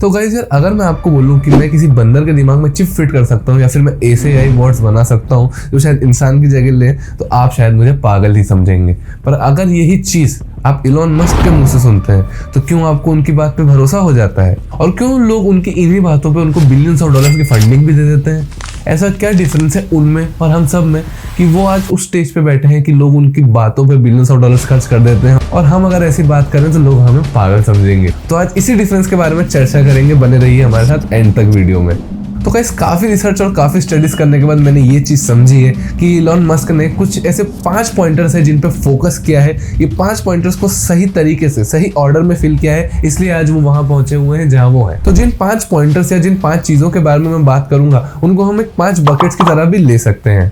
तो गाइस यार, अगर मैं आपको बोलूं कि मैं किसी बंदर के दिमाग में चिप फिट कर सकता हूं या फिर मैं ऐसे AI वर्ड्स बना सकता हूं जो शायद इंसान की जगह ले, तो आप शायद मुझे पागल ही समझेंगे। पर अगर यही चीज आप इलॉन मस्क के मुंह से सुनते हैं तो क्यों आपको उनकी बात पे भरोसा हो जाता है, और क्यों लोग उनकी इन्हीं बातों पे उनको बिलियंस ऑफ डॉलर्स की फंडिंग भी दे देते हैं? ऐसा क्या डिफरेंस है उनमें और हम सब में कि वो आज उस स्टेज पे बैठे हैं कि लोग उनकी बातों पे बिलियंस ऑफ डॉलर्स खर्च कर देते हैं, और हम अगर ऐसी बात करें तो लोग हमें पागल समझेंगे। तो आज इसी डिफरेंस के बारे में चर्चा करेंगे, बने रहिए हमारे साथ एंड तक वीडियो में। तो गाइस, काफी रिसर्च और काफी स्टडीज करने के बाद मैंने ये चीज समझी है कि इलॉन मस्क ने कुछ ऐसे 5 पॉइंटर्स है जिन पे फोकस किया है। ये 5 पॉइंटर्स को सही तरीके से सही ऑर्डर में फिल किया है, इसलिए आज वो वहां पहुंचे हुए हैं जहां वो है। तो जिन 5 पॉइंटर्स या जिन 5 चीजों के बारे में मैं बात करूंगा उनको हम एक 5 बकेट्स की तरह भी ले सकते हैं।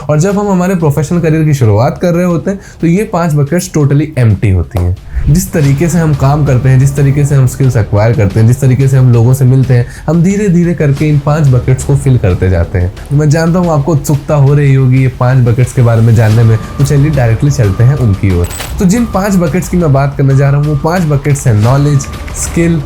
और जब हम हमारे प्रोफेशनल करियर की शुरुआत कर रहे होते हैं तो ये 5 बकेट्स टोटली एम्प्टी होती हैं। जिस तरीके से हम काम करते हैं, जिस तरीके से हम स्किल्स एक्वायर करते हैं, जिस तरीके से हम लोगों से मिलते हैं, हम धीरे धीरे करके इन 5 बकेट्स को फिल करते जाते हैं। मैं जानता हूँ आपको उत्सुकता हो रही होगी ये 5 बकेट्स के बारे में जानने में, तो चलिए डायरेक्टली चलते हैं उनकी ओर। तो जिन 5 बकेट्स की मैं बात करने जा रहा हूँ वो 5 बकेट्स हैं knowledge, skill,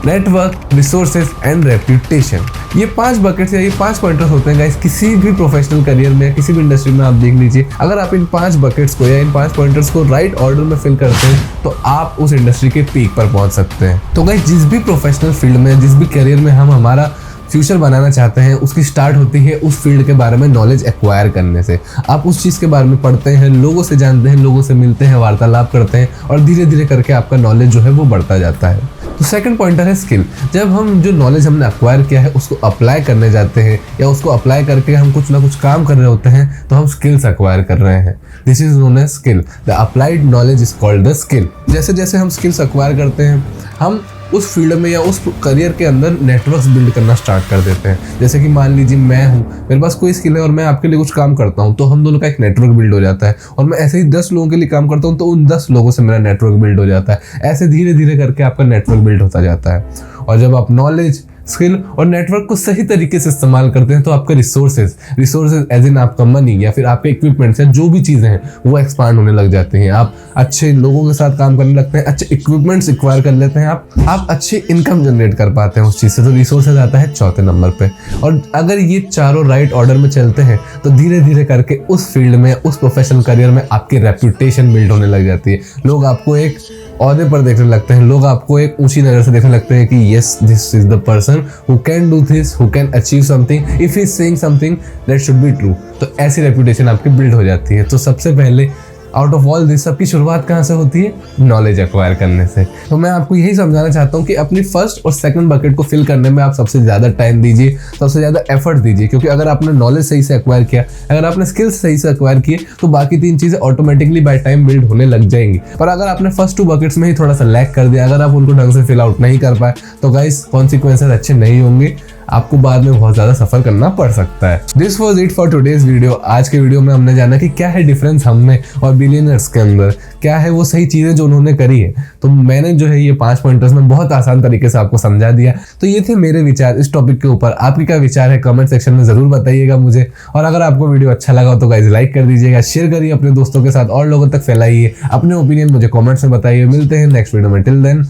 network, resources and reputation. ये 5 बकेट्स या ये 5 पॉइंटर्स होते हैं गाइस किसी भी प्रोफेशनल करियर में, किसी भी इंडस्ट्री में। आप देख लीजिए, अगर आप इन 5 बकेट्स को या इन 5 पॉइंटर्स को राइट ऑर्डर में फिल करते हैं तो आप उस इंडस्ट्री के पीक पर पहुंच सकते हैं। तो गाइस, जिस भी प्रोफेशनल फील्ड में, जिस भी करियर में हम हमारा फ्यूचर बनाना चाहते हैं, उसकी स्टार्ट होती है उस फील्ड के बारे में नॉलेज एक्वायर करने से। आप उस चीज़ के बारे में पढ़ते हैं, लोगों से जानते हैं, लोगों से मिलते हैं, वार्तालाप करते हैं, और धीरे धीरे करके आपका नॉलेज जो है वो बढ़ता जाता है। तो सेकंड पॉइंटर है स्किल। जब हम जो नॉलेज हमने एक्वायर किया है उसको अप्लाई करने जाते हैं या उसको अप्लाई करके हम कुछ ना कुछ काम कर रहे होते हैं तो हम स्किल्स एक्वायर कर रहे हैं। This is known as skill. The applied knowledge is called the skill. जैसे जैसे हम स्किल्स एक्वायर करते हैं, हम उस फील्ड में या उस करियर के अंदर नेटवर्क्स बिल्ड करना स्टार्ट कर देते हैं। जैसे कि मान लीजिए मैं हूँ, मेरे पास कोई स्किल है और मैं आपके लिए कुछ काम करता हूँ, तो हम दोनों का एक नेटवर्क बिल्ड हो जाता है। और मैं ऐसे ही 10 लोगों के लिए काम करता हूँ तो उन 10 लोगों से मेरा नेटवर्क बिल्ड हो जाता है। ऐसे धीरे धीरे करके आपका नेटवर्क बिल्ड होता जाता है। और जब आप नॉलेज, स्किल और नेटवर्क को सही तरीके से इस्तेमाल करते हैं तो आपके रिसोर्सेज एज इन आपका मनी या फिर आपके इक्विपमेंट्स या जो भी चीज़ें हैं वो एक्सपांड होने लग जाती हैं। आप अच्छे लोगों के साथ काम करने लगते हैं, अच्छे इक्विपमेंट्स एक्वायर कर लेते हैं, आप अच्छी इनकम जनरेट कर पाते हैं उस चीज़ से। तो रिसोर्सेज आता है चौथे नंबर पे। और अगर ये चारों राइट ऑर्डर में चलते हैं तो धीरे धीरे करके उस फील्ड में, उस प्रोफेशनल करियर में आपकी रेप्यूटेशन बिल्ड होने लग जाती है। लोग आपको एक औहदे पर देखने लगते हैं, लोग आपको एक ऊंची नज़र से देखने लगते हैं कि yes, this is the person who can do this, who can achieve something, if he is saying something that should be true. तो ऐसी रेप्यूटेशन आपकी बिल्ड हो जाती है। तो सबसे पहले आउट ऑफ ऑल दिस सब की शुरुआत कहाँ से होती है? नॉलेज एक्वायर करने से। तो मैं आपको यही समझाना चाहता हूँ कि अपनी फर्स्ट और सेकंड बकेट को फिल करने में आप सबसे ज़्यादा टाइम दीजिए, सबसे ज़्यादा एफर्ट दीजिए। क्योंकि अगर आपने नॉलेज सही से एक्वायर किया, अगर आपने स्किल्स सही से एक्वायर किए, तो बाकी 3 चीज़ें ऑटोमेटिकली बाय टाइम बिल्ड होने लग जाएंगी। पर अगर आपने फर्स्ट 2 बकेट्स में ही थोड़ा सा लैग कर दिया, अगर आप उनको ढंग से फिल आउट नहीं कर पाए, तो गाइस कॉन्सिक्वेंसेस अच्छे नहीं होंगे, आपको बाद में बहुत ज़्यादा सफ़र करना पड़ सकता है। This was it for today's video. आज के वीडियो में हमने जाना कि क्या है डिफरेंस हम में और बिलियनर्स के अंदर, क्या है वो सही चीज़ें जो उन्होंने करी है। तो मैंने जो है ये 5 पॉइंटर्स में बहुत आसान तरीके से आपको समझा दिया। तो ये थे मेरे विचार इस टॉपिक के ऊपर। आपके क्या विचार है कमेंट सेक्शन में ज़रूर बताइएगा मुझे। और अगर आपको वीडियो अच्छा लगा तो गाइस लाइक कर दीजिएगा, शेयर करिए अपने दोस्तों के साथ और लोगों तक फैलाइए। अपने ओपिनियन मुझे कॉमेंट्स में बताइए। मिलते हैं नेक्स्ट वीडियो में। टिल देन,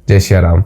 जय श्री राम।